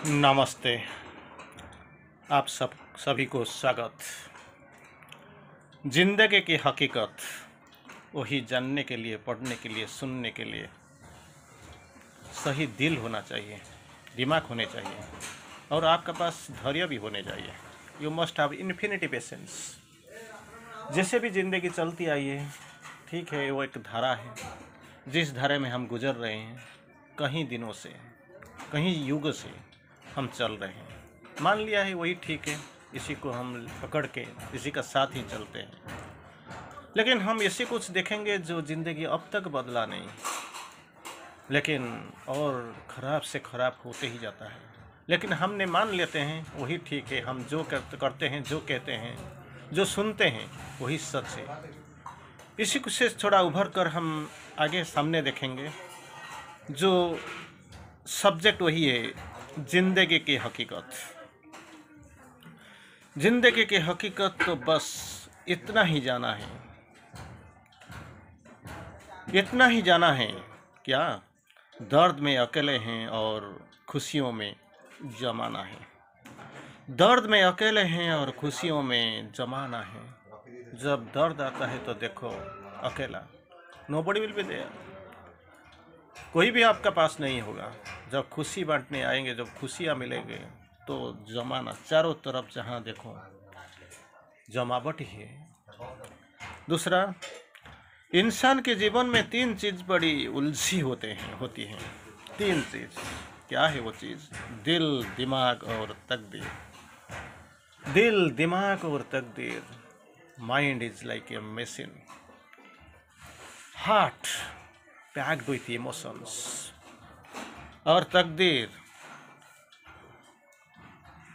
नमस्ते। आप सभी को स्वागत। जिंदगी की हकीकत वही जानने के लिए, पढ़ने के लिए, सुनने के लिए सही दिल होना चाहिए, दिमाग होने चाहिए और आपके पास धैर्य भी होने चाहिए। You must have infinity patience. जैसे भी ज़िंदगी चलती आई है, ठीक है, वो एक धारा है जिस धारे में हम गुजर रहे हैं। कहीं दिनों से, कहीं युग से हम चल रहे हैं। मान लिया है वही ठीक है, इसी को हम पकड़ के इसी का साथ ही चलते हैं। लेकिन हम ऐसे कुछ देखेंगे जो ज़िंदगी अब तक बदला नहीं, लेकिन और ख़राब से ख़राब होते ही जाता है। लेकिन हमने मान लेते हैं वही ठीक है, हम जो करते हैं, जो कहते हैं, जो सुनते हैं वही सच है। इसी से थोड़ा उभर कर हम आगे सामने देखेंगे। जो सब्जेक्ट वही है, जिंदगी की हकीकत। जिंदगी की हकीकत तो बस इतना ही जाना है, इतना ही जाना है। क्या दर्द में अकेले हैं और खुशियों में जमाना है। दर्द में अकेले हैं और खुशियों में जमाना है। जब दर्द आता है तो देखो अकेला, नोबडी विल बी देयर, कोई भी आपका पास नहीं होगा। जब खुशी बांटने आएंगे, जब खुशियाँ मिलेंगे तो जमाना चारों तरफ जहाँ देखो जमावट ही है। दूसरा, इंसान के जीवन में तीन चीज़ बड़ी उलझी होती हैं। तीन चीज़, क्या है वो चीज़? दिल, दिमाग और तकदीर। दिल, दिमाग और तकदीर। Mind is like a machine, heart packed with emotions. और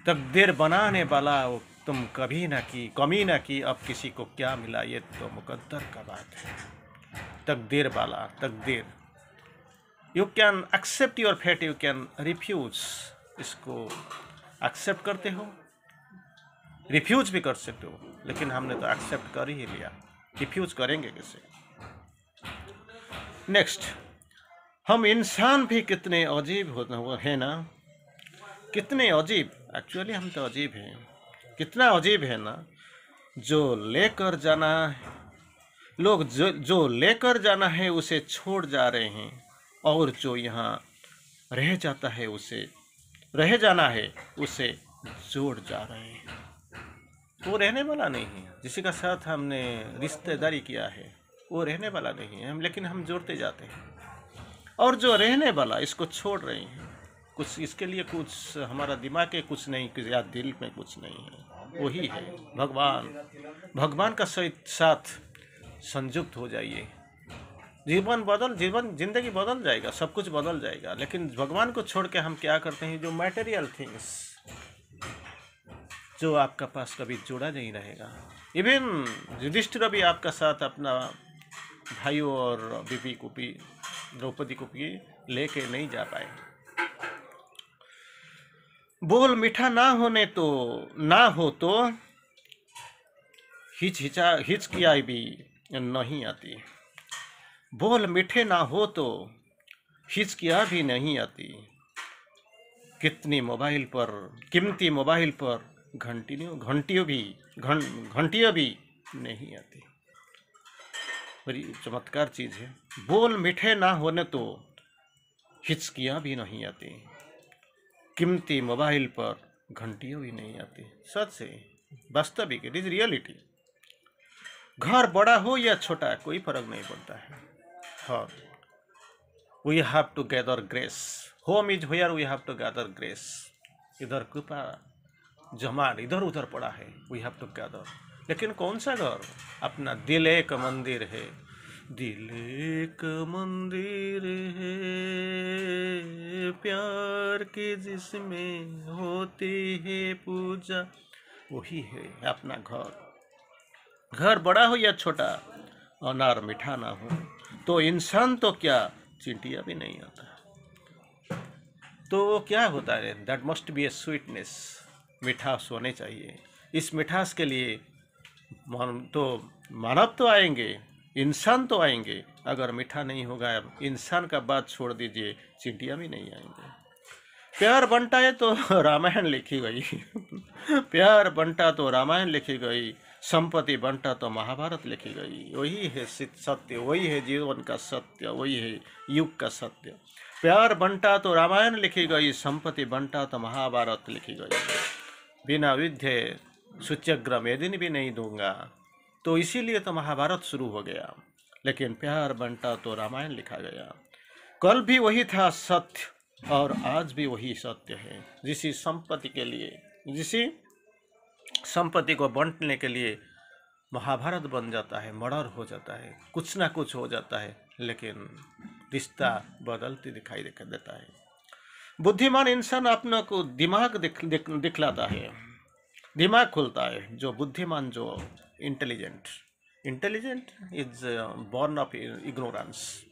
तकदीर बनाने वाला वो तुम कभी ना की, कमी ना की, अब किसी को क्या मिला ये तो मुकद्दर का बात है। तकदीर वाला, तकदीर। You can accept your fate, you can refuse. इसको एक्सेप्ट करते हो, रिफ्यूज भी कर सकते हो, लेकिन हमने तो एक्सेप्ट कर ही लिया, रिफ्यूज करेंगे कैसे? नेक्स्ट, हम इंसान भी कितने अजीब है ना, कितने अजीब। एक्चुअली हम तो अजीब हैं। कितना अजीब है ना, जो लेकर जाना लोग जो लेकर जाना है उसे छोड़ जा रहे हैं, और जो यहाँ रह जाता है उसे रह जाना है उसे जोड़ जा रहे हैं। वो रहने वाला नहीं है। जिसी का साथ हमने रिश्तेदारी किया है वो रहने वाला नहीं है, लेकिन हम जोड़ते जाते हैं। और जो रहने वाला इसको छोड़ रहे हैं, कुछ इसके लिए कुछ हमारा दिमाग के कुछ नहीं, या दिल में कुछ नहीं है, वही है भगवान। भगवान का साथ संयुक्त हो जाइए, जिंदगी बदल जाएगा, सब कुछ बदल जाएगा। लेकिन भगवान को छोड़ के हम क्या करते हैं? जो मटेरियल थिंग्स, जो आपका पास कभी जुड़ा नहीं रहेगा। इवन युधिष्ठिर भी आपका साथ अपना भाइयों और बीबी को भी, द्रौपदी को भी लेके नहीं जा पाए। बोल मीठा ना हो तो हिचकियाई भी नहीं आती। बोल मीठे ना हो तो हिचकियाँ भी नहीं आती। कीमती मोबाइल पर घंटियों भी नहीं आती। बड़ी चमत्कार चीज़ है। बोल मीठे ना होने तो हिचकियाँ भी नहीं आती। कीमती मोबाइल पर घंटियों भी नहीं आती। सच है, वास्तविक, इट इज रियलिटी। घर बड़ा हो या छोटा कोई फर्क नहीं पड़ता है। हाँ, we have to gather grace. Home is where we have to gather grace. इधर कृपा जमाट इधर उधर पड़ा है, वी हैव टू गैदर। लेकिन कौन सा घर? अपना दिल एक मंदिर है, दिल एक मंदिर है, प्यार की जिसमें होती है पूजा, वही है अपना घर। घर बड़ा हो या छोटा, अनार मीठा ना हो तो इंसान तो क्या, चींटियाँ भी नहीं आता। तो क्या होता है? That must be a sweetness. मिठास होने चाहिए। इस मिठास के लिए तो मानव तो आएंगे, इंसान तो आएंगे, अगर मीठा नहीं होगा, इंसान का बात छोड़ दीजिए, चींटियाँ भी नहीं आएंगे। प्यार बंटा है तो रामायण लिखी गई प्यार बंटा तो रामायण लिखी गई, संपत्ति बंटा तो महाभारत लिखी गई। वही है सत्य, वही है जीवन का सत्य, वही है युग का सत्य। प्यार बंटा तो रामायण लिखी गई, संपत्ति बंटा तो महाभारत लिखी गई। बिना युद्ध सूच्यग्र मैं दिन भी नहीं दूंगा, तो इसीलिए तो महाभारत शुरू हो गया। लेकिन प्यार बंटा तो रामायण लिखा गया। कल भी वही था सत्य और आज भी वही सत्य है। जिसी संपत्ति के लिए, जिसी संपत्ति को बांटने के लिए महाभारत बन जाता है, मर्डर हो जाता है, कुछ ना कुछ हो जाता है, लेकिन रिश्ता बदलती दिखाई देता है। बुद्धिमान इंसान अपने को दिमाग दिखलाता है, दिमाग खुलता है। जो बुद्धिमान, जो intelligent is born of ignorance,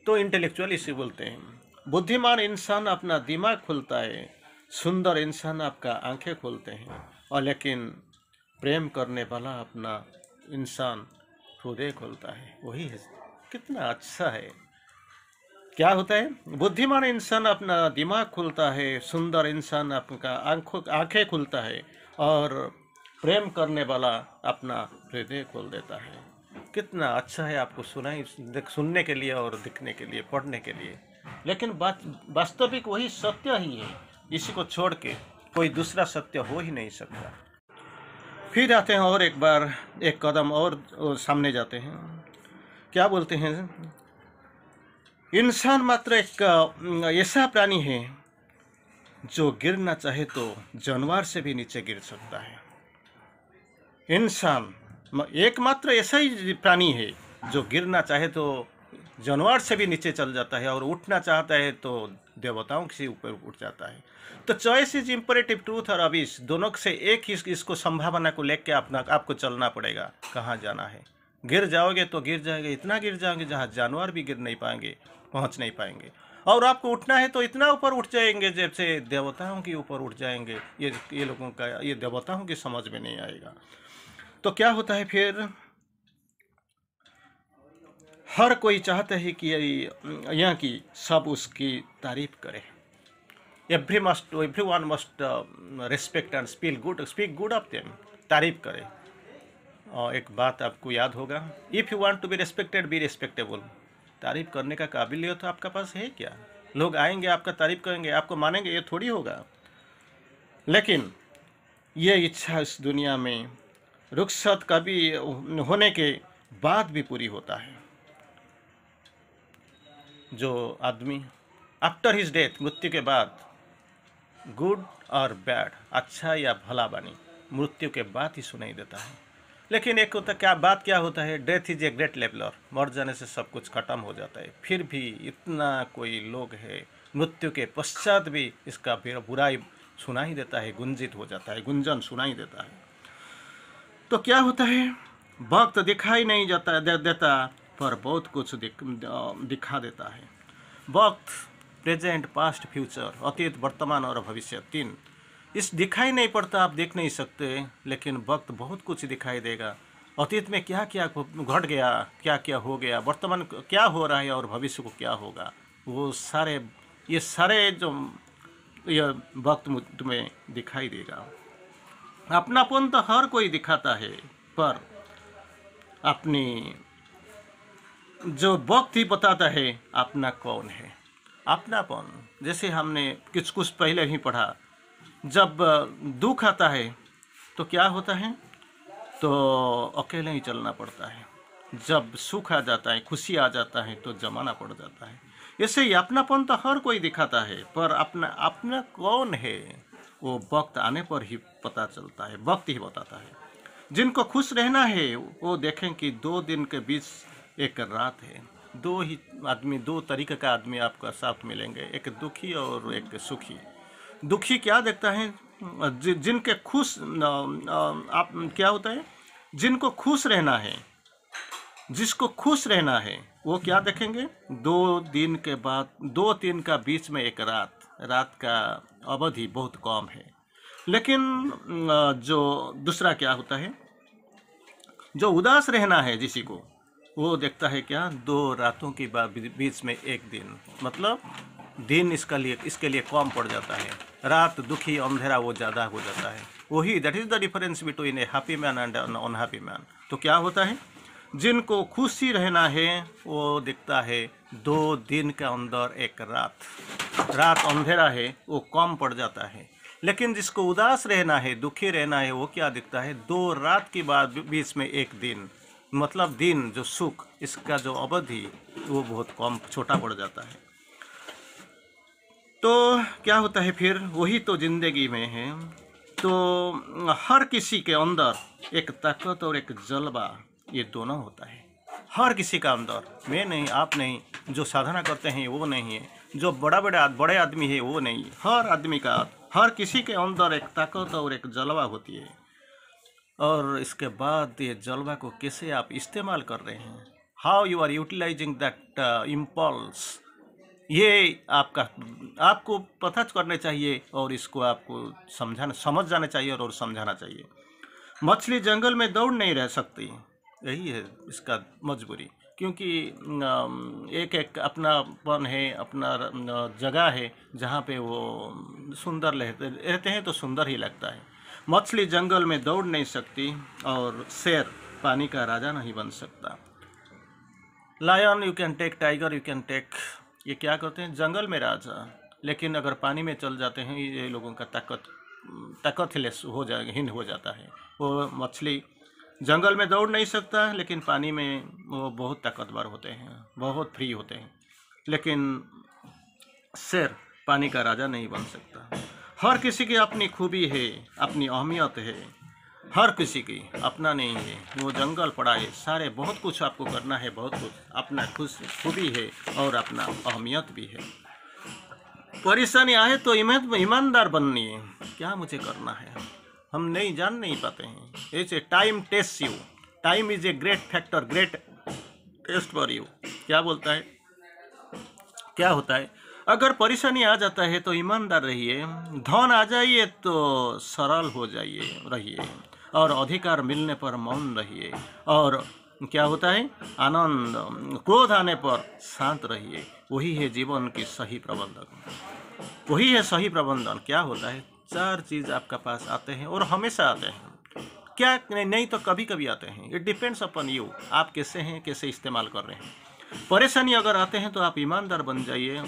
तो इंटेलेक्चुअल इसे बोलते हैं। बुद्धिमान इंसान अपना दिमाग खुलता है, सुंदर इंसान आपका आंखें खोलते हैं, और लेकिन प्रेम करने वाला अपना इंसान हृदय खोलता है। वही है, कितना अच्छा है। क्या होता है? बुद्धिमान इंसान अपना दिमाग खुलता है, सुंदर इंसान आपका आंखें खुलता है, और प्रेम करने वाला अपना हृदय खोल देता है। कितना अच्छा है आपको सुनने के लिए और दिखने के लिए, पढ़ने के लिए। लेकिन वास्तविक वही सत्य ही है। इसी को छोड़ के कोई दूसरा सत्य हो ही नहीं सकता। फिर आते हैं और एक बार एक कदम और सामने जाते हैं। क्या बोलते हैं? इंसान मात्र एक ऐसा प्राणी है जो गिरना चाहे तो जानवर से भी नीचे गिर सकता है। इंसान एकमात्र ऐसा ही प्राणी है जो गिरना चाहे तो जानवर से भी नीचे चल जाता है, और उठना चाहता है तो देवताओं से ऊपर उठ जाता है। तो चॉइस इज इम्परेटिव, ट्रूथ और अविश, दोनों से एक ही इसको संभावना को लेकर आपको चलना पड़ेगा। कहाँ जाना है? गिर जाओगे तो गिर जाएंगे, इतना गिर जाएंगे जहाँ जानवर भी गिर नहीं पाएंगे, पहुँच नहीं पाएंगे। और आपको उठना है तो इतना ऊपर उठ जाएंगे जैसे देवताओं के ऊपर उठ जाएंगे। ये लोगों का, ये देवताओं की समझ में नहीं आएगा। तो क्या होता है फिर? हर कोई चाहता है कि यहाँ की सब उसकी तारीफ करे। everyone must respect and speak good of them, तारीफ करे। और एक बात आपको याद होगा, if you want to be respected be respectable. तारीफ करने का काबिलियत तो आपका पास है क्या? लोग आएंगे, आपका तारीफ करेंगे, आपको मानेंगे, ये थोड़ी होगा। लेकिन ये इच्छा इस दुनिया में रुखसत कभी होने के बाद भी पूरी होता है। जो आदमी आफ्टर हिज डेथ, मृत्यु के बाद, गुड और बैड, अच्छा या भला बानी, मृत्यु के बाद ही सुनाई देता है। लेकिन एक होता क्या होता है? Death is a great leveller, मर जाने से सब कुछ खत्म हो जाता है। फिर भी इतना कोई लोग है, मृत्यु के पश्चात भी इसका बुराई सुनाई देता है, गुंजित हो जाता है, गुंजन सुनाई देता है। तो क्या होता है? वक्त दिखाई नहीं देता, पर बहुत कुछ दिखा देता है। वक्त, प्रेजेंट, पास्ट, फ्यूचर, अतीत, वर्तमान और भविष्य, तीन। इस दिखाई नहीं पड़ता, आप देख नहीं सकते, लेकिन वक्त बहुत कुछ दिखाई देगा। अतीत में क्या क्या घट गया, क्या क्या हो गया, वर्तमान क्या हो रहा है, और भविष्य को क्या होगा, वो सारे जो ये वक्त तुम्हें दिखाई देगा। अपनापन तो हर कोई दिखाता है, पर अपनी जो वक्त ही बताता है अपना कौन है। अपनापन, जैसे हमने कुछ पहले ही पढ़ा, जब दुख आता है तो क्या होता है? तो अकेले ही चलना पड़ता है। जब सुख आ जाता है, खुशी आ जाता है, तो जमाना पड़ जाता है। ऐसे ही अपनापन तो हर कोई दिखाता है, पर अपना कौन है वो वक्त आने पर ही पता चलता है, वक्त ही बताता है। जिनको खुश रहना है वो देखें कि 2 दिन के बीच एक रात है। दो तरीके का आदमी आपका साथ मिलेंगे, एक दुखी और एक सुखी। दुखी क्या देखता है? जिनके आप क्या होता है? जिनको खुश रहना है, जिसको खुश रहना है, वो क्या देखेंगे? 2 दिन के बाद 2 दिन का बीच में एक रात का अवधि बहुत कम है। लेकिन जो दूसरा क्या होता है? जो उदास रहना है जिसी को, वो देखता है क्या, 2 रातों के बाद बीच में एक दिन, मतलब दिन इसके लिए कम पड़ जाता है, रात दुखी अंधेरा वो ज़्यादा हो जाता है। वही that is the difference between A happy man and an unhappy man. तो क्या होता है, जिनको खुशी रहना है वो दिखता है 2 दिन के अंदर एक रात अंधेरा है वो कम पड़ जाता है। लेकिन जिसको उदास रहना है, दुखी रहना है, वो क्या दिखता है, 2 रात के बाद बीच में एक दिन, मतलब दिन जो सुख, इसका जो अवधि वो बहुत कम छोटा पड़ जाता है। तो क्या होता है फिर, वही तो जिंदगी में है। तो हर किसी के अंदर एक ताकत और एक जज्बा, ये दोनों होता है हर किसी का अंदर। मैं नहीं, आप नहीं, जो साधना करते हैं वो नहीं है, जो बड़े आदमी है वो नहीं, हर आदमी का, हर किसी के अंदर एक ताकत और एक जलवा होती है। और इसके बाद ये जलवा को कैसे आप इस्तेमाल कर रहे हैं, how you are utilising that impulse, ये आपको पता करने चाहिए और इसको आपको समझ जाना चाहिए और समझाना चाहिए। मछली जंगल में दौड़ नहीं रह सकती, यही है इसका मजबूरी, क्योंकि एक अपनापन है, अपना जगह है जहाँ पे वो सुंदर रहते हैं तो सुंदर ही लगता है। मछली जंगल में दौड़ नहीं सकती और शेर पानी का राजा नहीं बन सकता। Lion you can take, tiger you can take, ये क्या करते हैं, जंगल में राजा, लेकिन अगर पानी में चल जाते हैं ये लोगों का ताकतलेस हीन हो जाता है। वो मछली जंगल में दौड़ नहीं सकता, लेकिन पानी में वो बहुत ताकतवर होते हैं, बहुत फ्री होते हैं। लेकिन शेर पानी का राजा नहीं बन सकता। हर किसी की अपनी खूबी है, अपनी अहमियत है, हर किसी की अपना नहीं है। वो जंगल पड़ा है, सारे बहुत कुछ आपको करना है, बहुत कुछ अपना खूबी है और अपना अहमियत भी है। परेशानी आए तो ईमानदार बननी है, क्या मुझे करना है, हम नहीं जान नहीं पाते हैं। ऐसे time test you, time is a great factor, great test for you. क्या बोलता है, क्या होता है, अगर परेशानी आ जाता है तो ईमानदार रहिए, धन आ जाइए तो सरल हो जाइए रहिए, और अधिकार मिलने पर मौन रहिए, और क्या होता है, आनंद, क्रोध आने पर शांत रहिए। वही है जीवन की सही प्रबंधन, वही है सही प्रबंधन। क्या होता है, 4 चीज़ आपका पास आते हैं और हमेशा आते हैं, क्या नहीं तो कभी कभी आते हैं। इट डिपेंड्स अपॉन यू, आप कैसे हैं, कैसे इस्तेमाल कर रहे हैं। परेशानी अगर आते हैं तो आप ईमानदार बन जाइए,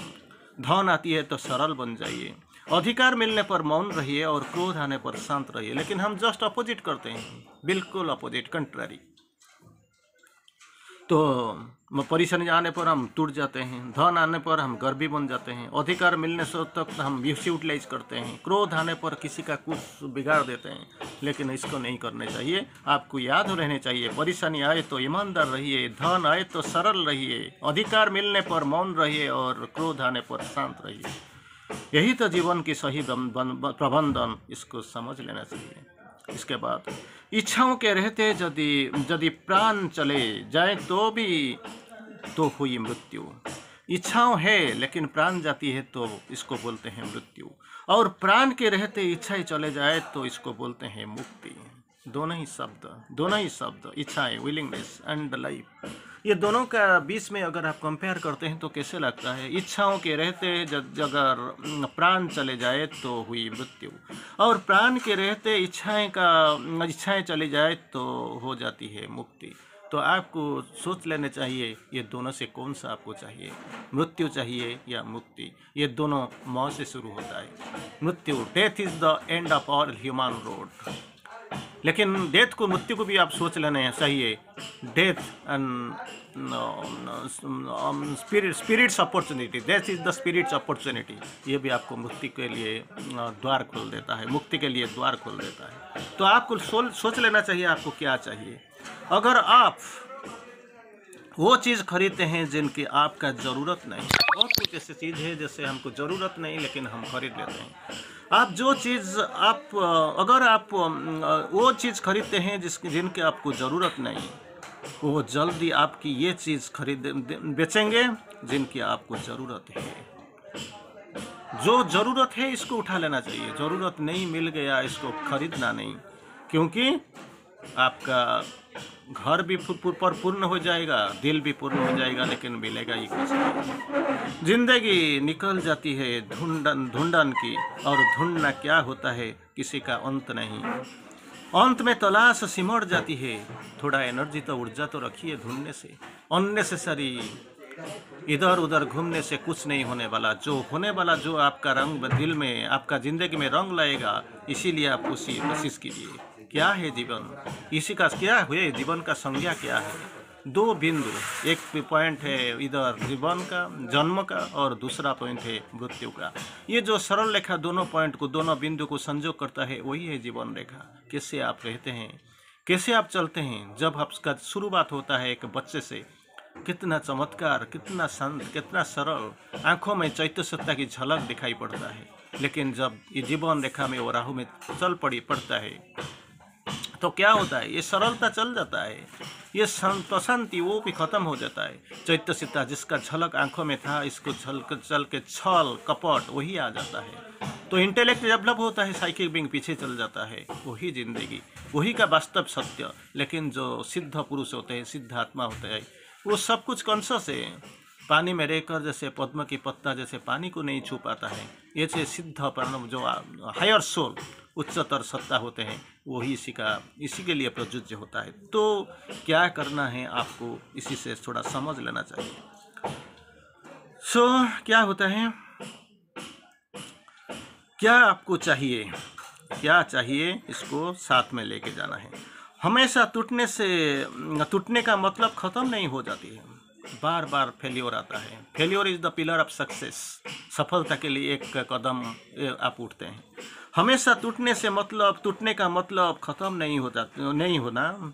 धन आती है तो सरल बन जाइए, अधिकार मिलने पर मौन रहिए, और क्रोध आने पर शांत रहिए। लेकिन हम जस्ट अपोजिट करते हैं, बिल्कुल अपोजिट, कंट्रारी। तो परेशानी आने पर हम टूट जाते हैं, धन आने पर हम गर्वी बन जाते हैं, अधिकार मिलने से तक हम मिस यूटिलाइज करते हैं, क्रोध आने पर किसी का कुछ बिगाड़ देते हैं। लेकिन इसको नहीं करने चाहिए। आपको याद रहने चाहिए, परेशानी आए तो ईमानदार रहिए, धन आए तो सरल रहिए, अधिकार मिलने पर मौन रहिए, और क्रोध आने पर शांत रहिए। यही तो जीवन की सही प्रबंधन, इसको समझ लेना चाहिए। इसके बाद, इच्छाओं के रहते यदि प्राण चले जाए तो भी तो हुई मृत्यु। इच्छाओं है लेकिन प्राण जाती है तो इसको बोलते हैं मृत्यु, और प्राण के रहते इच्छाएं चले जाए तो इसको बोलते हैं मुक्ति। दोनों ही शब्द, इच्छाएं, विलिंगनेस एंड लाइफ, ये दोनों का बीच में अगर आप कंपेयर करते हैं तो कैसे लगता है। इच्छाओं के रहते अगर प्राण चले जाए तो हुई मृत्यु, और प्राण के रहते इच्छाएं चली जाए तो हो जाती है मुक्ति। तो आपको सोच लेने चाहिए, ये दोनों से कौन सा आपको चाहिए, मृत्यु चाहिए या मुक्ति। ये दोनों मौत से शुरू होता है। मृत्यु, death is the end of all human road. लेकिन डेथ को, मृत्यु को भी आप सोच लेना चाहिए। Death and spirit's opportunity, death is the spirit's opportunity. ये भी आपको मुक्ति के लिए द्वार खोल देता है, मुक्ति के लिए द्वार खोल देता है। तो आपको सोच लेना चाहिए आपको क्या चाहिए। अगर आप वो चीज़ खरीदते हैं जिनकी आपका ज़रूरत नहीं, बहुत कुछ ऐसी चीज़ है जैसे हमको ज़रूरत नहीं लेकिन हम खरीद लेते हैं। आप जो चीज़ अगर आप वो चीज़ खरीदते हैं जिनकी आपको ज़रूरत नहीं, वो जल्दी आपकी ये चीज़ बेचेंगे जिनकी आपको ज़रूरत है। जो ज़रूरत है इसको उठा लेना चाहिए, ज़रूरत नहीं मिल गया इसको खरीदना नहीं, क्योंकि आपका घर भी पूर्ण हो जाएगा, दिल भी पूर्ण हो जाएगा, लेकिन मिलेगा ही कुछ नहीं। जिंदगी निकल जाती है ढूंढन की, और ढूंढना क्या होता है किसी का अंत नहीं। अंत में तलाश सिमट जाती है। थोड़ा एनर्जी तो ऊर्जा तो रखिए ढूंढने से। अननेसेसरी इधर उधर घूमने से कुछ नहीं होने वाला। जो होने वाला, जो आपका रंग दिल में, आपका जिंदगी में रंग लाएगा, इसीलिए आप उसी कोशिश कीजिए। क्या है जीवन, इसी का क्या हुए, जीवन का संज्ञा क्या है। दो बिंदु, एक पॉइंट है इधर जीवन का, जन्म का, और दूसरा पॉइंट है मृत्यु का। ये जो सरल रेखा दोनों पॉइंट को, दोनों बिंदु को संजोग करता है, वही है जीवन रेखा। कैसे आप रहते हैं, कैसे आप चलते हैं। जब आपका शुरुआत होता है एक बच्चे से, कितना चमत्कार, कितना शांत, कितना सरल, आंखों में चैत्य सत्ता की झलक दिखाई पड़ता है। लेकिन जब ये जीवन रेखा में वो राहु में चल पड़ता है, तो क्या होता है, ये सरलता चल जाता है, ये शांति वो भी खत्म हो जाता है। चैत्य सत्ता जिसका झलक आंखों में था, इसको चल के छल कपट वही आ जाता है। तो इंटेलेक्ट डेवलप होता है, साइकिक बिंग पीछे चल जाता है। वही जिंदगी, वही का वास्तव सत्य। लेकिन जो सिद्ध पुरुष होते हैं, सिद्ध आत्मा होते हैं, वो सब कुछ कॉन्शस है। पानी में रहकर जैसे पद्म की पत्ता जैसे पानी को नहीं छू पाता है, ये से सिद्ध परिणाम जो हायर सोल, उच्चतर सत्ता होते हैं, वही इसी के लिए प्रयोज्य होता है। तो क्या करना है आपको, इसी से थोड़ा समझ लेना चाहिए। क्या होता है, क्या आपको चाहिए, क्या चाहिए, इसको साथ में लेके जाना है। हमेशा टूटने का मतलब खत्म नहीं हो जाती है। बार बार फेल्योर आता है। Failure is the pillar of success. सफलता के लिए एक कदम आप उठते हैं। हमेशा टूटने का मतलब खत्म नहीं होना।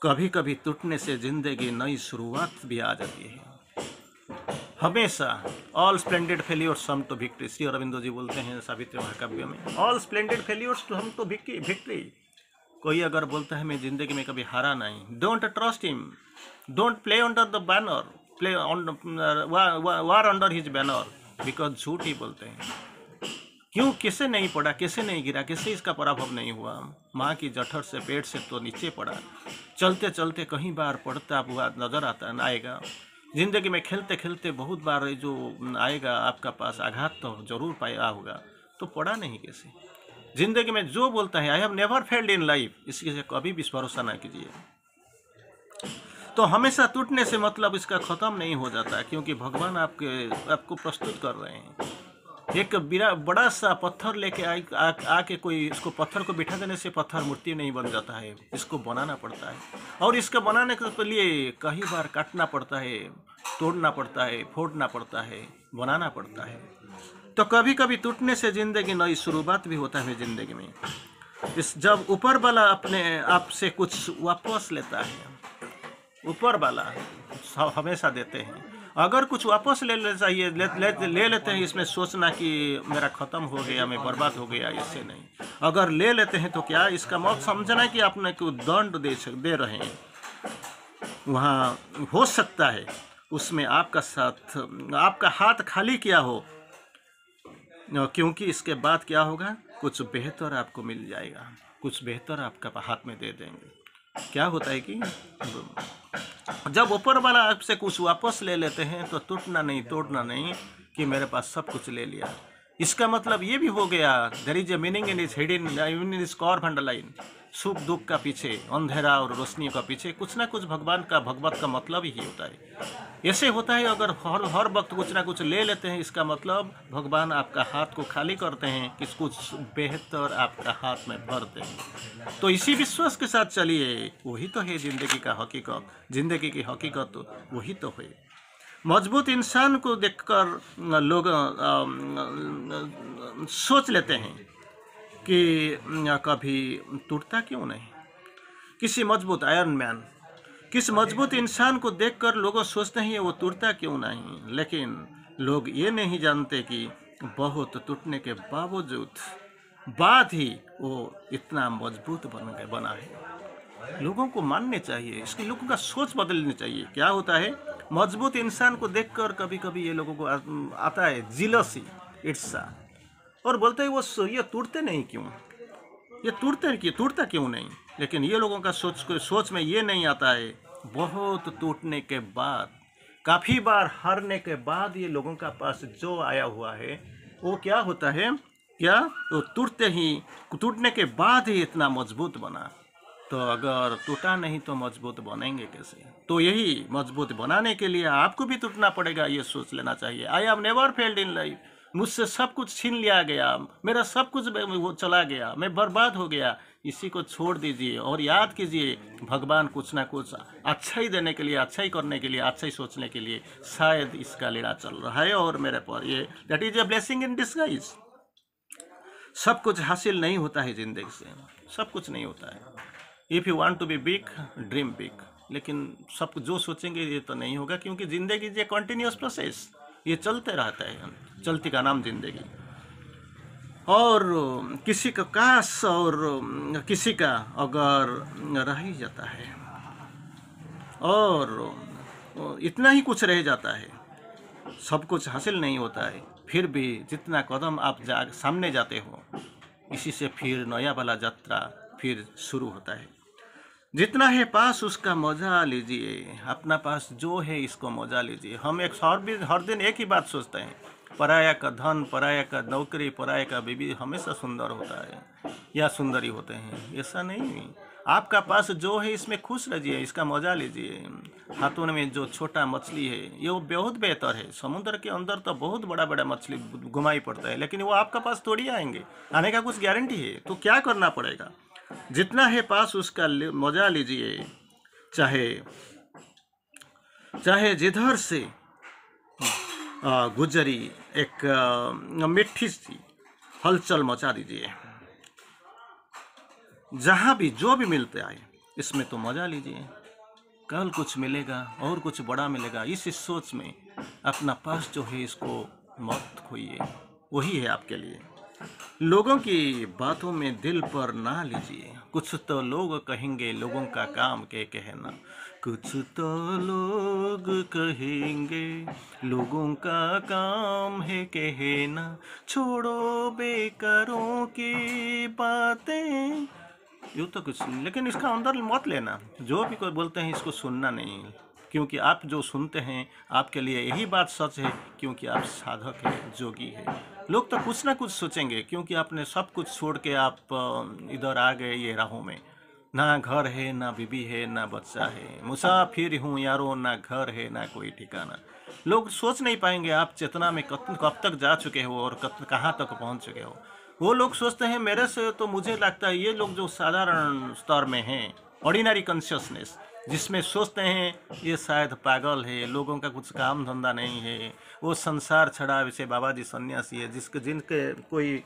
कभी कभी टूटने से जिंदगी नई शुरुआत भी आ जाती है। हमेशा all splendid failures sum to victory, Shri Aurobindo ji बोलते हैं सावित्री महाकाव्य में, all splendid failures to sum to victory. कोई अगर बोलता है मैं जिंदगी में कभी हारा नहीं, don't trust him, don't play under the banner, play war under his banner, because झूठ ही बोलते हैं। क्यों, कैसे नहीं पड़ा, कैसे नहीं गिरा, कैसे इसका पराभव नहीं हुआ। माँ की जठर से, पेट से तो नीचे पड़ा, चलते चलते कहीं बार पड़ता हुआ नजर आएगा। जिंदगी में खेलते खेलते बहुत बार जो आएगा आपका पास आघात तो जरूर पाया होगा, तो पड़ा नहीं कैसे। जिंदगी में जो बोलता है I have never failed in life, इसके से कभी भी भरोसा ना कीजिए। तो हमेशा टूटने से मतलब इसका खत्म नहीं हो जाता, क्योंकि भगवान आपको प्रस्तुत कर रहे हैं। एक बड़ा सा पत्थर लेके आके कोई इसको, पत्थर को बिठा देने से पत्थर मूर्ति नहीं बन जाता है, इसको बनाना पड़ता है। और इसका बनाने के लिए कई बार काटना पड़ता है, तोड़ना पड़ता है, फोड़ना पड़ता है, बनाना पड़ता है। तो कभी कभी टूटने से जिंदगी नई शुरुआत भी होता है जिंदगी में। जब ऊपर वाला अपने आप से कुछ वापस लेता है, ऊपर वाला हमेशा देते हैं। अगर कुछ वापस ले लेते हैं, इसमें सोचना कि मेरा खत्म हो गया, मैं बर्बाद हो गया, इससे नहीं। अगर ले लेते हैं तो क्या, इसका मत समझना कि आपने को दंड दे रहे हैं। वहाँ हो सकता है उसमें आपका हाथ खाली किया हो, क्योंकि इसके बाद क्या होगा, कुछ बेहतर आपको मिल जाएगा, कुछ बेहतर आपका हाथ में दे देंगे। क्या होता है कि जब ऊपर वाला आपसे कुछ वापस ले लेते हैं, तो टूटना नहीं, तोड़ना नहीं कि मेरे पास सब कुछ ले लिया। इसका मतलब ये भी हो गया, there is a meaning in is hidden in is curve underline. सुख दुख का पीछे, अंधेरा और रोशनी का पीछे कुछ ना कुछ भगवत का मतलब ही होता है। ऐसे होता है, अगर हर वक्त कुछ ना कुछ ले लेते हैं, इसका मतलब भगवान आपका हाथ को खाली करते हैं कि कुछ बेहतर आपका हाथ में भर देंगे। तो इसी विश्वास के साथ चलिए, वही तो है जिंदगी का हकीकत। जिंदगी की हकीकत तो वही तो है। मजबूत इंसान को देखकर लोग सोच लेते हैं कि कभी टूटता क्यों नहीं। किसी मजबूत आयरन मैन, किस मजबूत इंसान को देखकर लोग सोचते हैं वो टूटता क्यों नहीं। लेकिन लोग ये नहीं जानते कि बहुत टूटने के बाद ही वो इतना मजबूत बना है। लोगों को मानने चाहिए, इसके लोगों का सोच बदलनी चाहिए। क्या होता है, मजबूत इंसान को देखकर कभी कभी ये लोगों को आता है जिलसी, ईर्ष्या, और बोलते हैं वो ये टूटते नहीं क्यों, ये टूटता क्यों नहीं। लेकिन ये लोगों का सोच में ये नहीं आता है, बहुत टूटने के बाद, काफ़ी बार हारने के बाद ये लोगों का पास जो आया हुआ है वो क्या होता है, क्या वो टूटने के बाद ही इतना मजबूत बना। तो अगर टूटा नहीं तो मजबूत बनेंगे कैसे? तो यही मजबूत बनाने के लिए आपको भी टूटना पड़ेगा, ये सोच लेना चाहिए। I have never failed in life, मुझसे सब कुछ छीन लिया गया, मेरा सब कुछ वो चला गया, मैं बर्बाद हो गया। इसी को छोड़ दीजिए और याद कीजिए, भगवान कुछ ना कुछ अच्छा ही देने के लिए, अच्छा ही करने के लिए, अच्छा ही सोचने के लिए शायद इसका लीला चल रहा है। और मेरे पर ये that is a blessing in disguise. सब कुछ हासिल नहीं होता है जिंदगी से, सब कुछ नहीं होता है। If you want to be big, dream big. लेकिन सब जो सोचेंगे ये तो नहीं होगा, क्योंकि ज़िंदगी ये कंटिन्यूस प्रोसेस, ये चलते रहता है, चलती का नाम जिंदगी। और किसी का काश और किसी का अगर रह ही जाता है और इतना ही कुछ रह जाता है, सब कुछ हासिल नहीं होता है, फिर भी जितना कदम आप सामने जाते हो, इसी से फिर नया वाला यात्रा फिर शुरू होता है। जितना है पास उसका मजा लीजिए, अपना पास जो है इसको मजा लीजिए। हम हर दिन एक ही बात सोचते हैं, पराया का धन, पराया का नौकरी, पराया का बीवी हमेशा सुंदर होता है या सुंदरी होते हैं। ऐसा नहीं, आपका पास जो है इसमें खुश रहिए, इसका मजा लीजिए। हाथों में जो छोटा मछली है ये वो बहुत बेहतर है। समुद्र के अंदर तो बहुत बड़ा बड़ा मछली घुमाई पड़ता है, लेकिन वो आपका पास थोड़ी आएंगे, आने का कुछ गारंटी है। तो क्या करना पड़ेगा, जितना है पास उसका मजा लीजिए, चाहे जिधर से गुजरी एक मिट्टी सी हलचल मचा दीजिए। जहाँ भी जो भी मिलते आए इसमें तो मजा लीजिए, कल कुछ मिलेगा और कुछ बड़ा मिलेगा। इस सोच में अपना पास जो है इसको मत खोइए, वही है आपके लिए। लोगों की बातों में दिल पर ना लीजिए, कुछ तो लोग कहेंगे, लोगों का काम के कहना। कुछ तो लोग कहेंगे, लोगों का काम है कहना। छोड़ो बेकारों की बातें, यूँ तो कुछ, लेकिन इसका अंदर मत लेना। जो भी कोई बोलते हैं इसको सुनना नहीं, क्योंकि आप जो सुनते हैं आपके लिए यही बात सच है, क्योंकि आप साधक हैं, जोगी है। लोग तो कुछ ना कुछ सोचेंगे, क्योंकि आपने सब कुछ छोड़ के आप इधर आ गए ये राहों में। ना घर है, ना बीबी है, ना बच्चा है, मुसाफिर हूँ यारो, ना घर है, ना कोई ठिकाना। लोग सोच नहीं पाएंगे आप चेतना में कब तक जा चुके हो और कहाँ तक पहुँच चुके हो। वो लोग सोचते हैं मेरे से, तो मुझे लगता है ये लोग जो साधारण स्तर में हैं, ऑर्डिनरी कॉन्शियसनेस, जिसमें सोचते हैं ये शायद पागल है, लोगों का कुछ काम धंधा नहीं है, वो संसार छड़ा वैसे बाबा जी सन्यासी है, जिनके कोई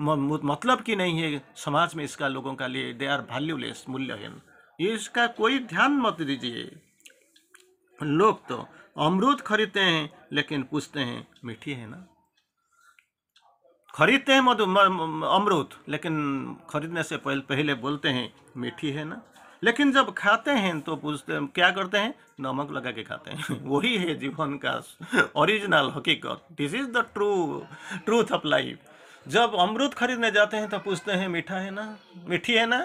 मतलब की नहीं है समाज में, इसका लोगों का लिए दे आर वैल्यूलेस, मूल्यहीन। ये इसका कोई ध्यान मत दीजिए। लोग तो अमरूद खरीदते हैं लेकिन पूछते हैं मीठी है ना, खरीदते हैं अमरूद, लेकिन खरीदने से पहले बोलते हैं मीठी है ना, लेकिन जब खाते हैं तो पूछते हैं, क्या करते हैं, नमक लगा के खाते हैं। वही है जीवन का ओरिजिनल हकीकत। This is the truth of life. जब अमरूद खरीदने जाते हैं तो पूछते हैं मीठा है ना, मीठी है ना,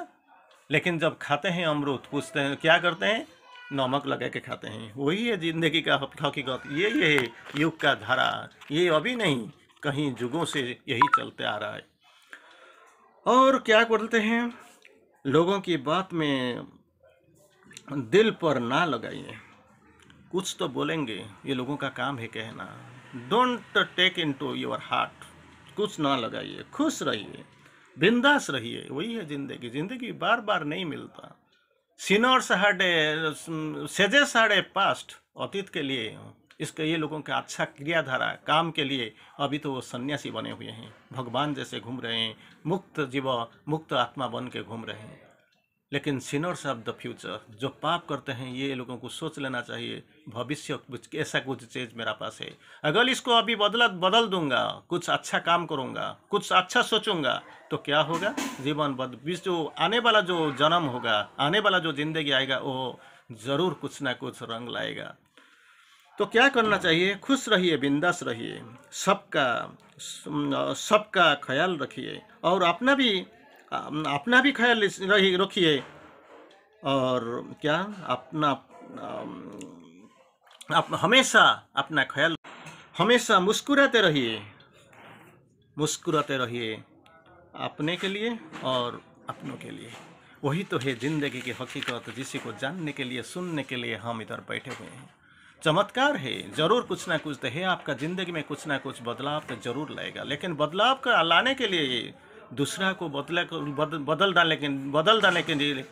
लेकिन जब खाते हैं अमरूद पूछते हैं, क्या करते हैं, नमक लगा के खाते हैं। वही है जिंदगी का हकीकत। ये है युग का धारा, ये अभी नहीं, कहीं युगों से यही चलते आ रहा है। और क्या बोलते हैं, लोगों की बात में दिल पर ना लगाइए। कुछ तो बोलेंगे, ये लोगों का काम है कहना। Don't take into your heart, कुछ ना लगाइए, खुश रहिए, बिंदास रहिए। वही है जिंदगी। जिंदगी बार बार नहीं मिलता। Sinners had a sages had a past, अतीत के लिए इसके ये लोगों का अच्छा क्रियाधारा काम के लिए अभी तो वो सन्यासी बने हुए हैं, भगवान जैसे घूम रहे हैं, मुक्त जीव, मुक्त आत्मा बन के घूम रहे हैं। लेकिन सिनर्स ऑफ द फ्यूचर, जो पाप करते हैं, ये लोगों को सोच लेना चाहिए, भविष्य ऐसा कुछ चीज़ मेरा पास है, अगर इसको अभी बदल दूंगा, कुछ अच्छा काम करूंगा, कुछ अच्छा सोचूंगा, तो क्या होगा, जीवन जो आने वाला जो जन्म होगा, आने वाला जो जिंदगी आएगा, वो ज़रूर कुछ ना कुछ रंग लाएगा। तो क्या करना चाहिए, खुश रहिए, बिंदास रहिए, सबका ख्याल रखिए और अपना भी ख्याल रखिए, और क्या अपना आप हमेशा अपना ख्याल, हमेशा मुस्कुराते रहिए अपने के लिए और अपनों के लिए। वही तो है ज़िंदगी की हकीकत, जिसी को जानने के लिए, सुनने के लिए हम इधर बैठे हुए हैं। चमत्कार है, ज़रूर कुछ ना कुछ तो है आपका ज़िंदगी में, कुछ ना कुछ बदलाव तो ज़रूर लाएगा, लेकिन बदलाव का लाने के लिए दूसरा को बदल डालने के लिए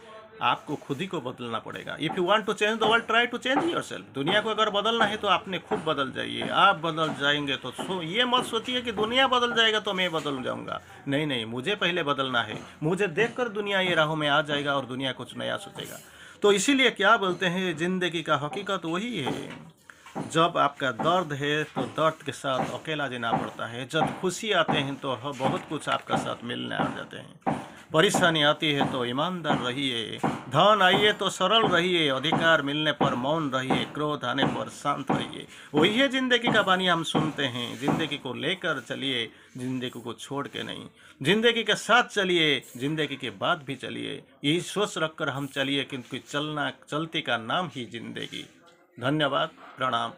आपको खुद ही को बदलना पड़ेगा। If you want to change the world, try to change yourself. दुनिया को अगर बदलना है तो आपने खुद बदल जाइए। आप बदल जाएंगे तो ये मत सोचिए कि दुनिया बदल जाएगा तो मैं बदल जाऊंगा। नहीं नहीं, मुझे पहले बदलना है। मुझे देखकर दुनिया ये राहों में आ जाएगा और दुनिया कुछ नया सोचेगा। तो इसीलिए क्या बोलते हैं, ज़िंदगी का हकीकत वही है। जब आपका दर्द है तो दर्द के साथ अकेला जीना पड़ता है। जब खुशी आते हैं तो बहुत कुछ आपका साथ मिलने आ जाते हैं। परेशानी आती है तो ईमानदार रहिए, धन आइए तो सरल रहिए, अधिकार मिलने पर मौन रहिए, क्रोध आने पर शांत रहिए। वही है ज़िंदगी का बानी हम सुनते हैं। ज़िंदगी को लेकर चलिए, ज़िंदगी को छोड़ के नहीं। ज़िंदगी के साथ चलिए, ज़िंदगी के बाद भी चलिए। यही सोच रखकर हम चलिए, क्योंकि चलना चलती का नाम ही ज़िंदगी। धन्यवाद, प्रणाम।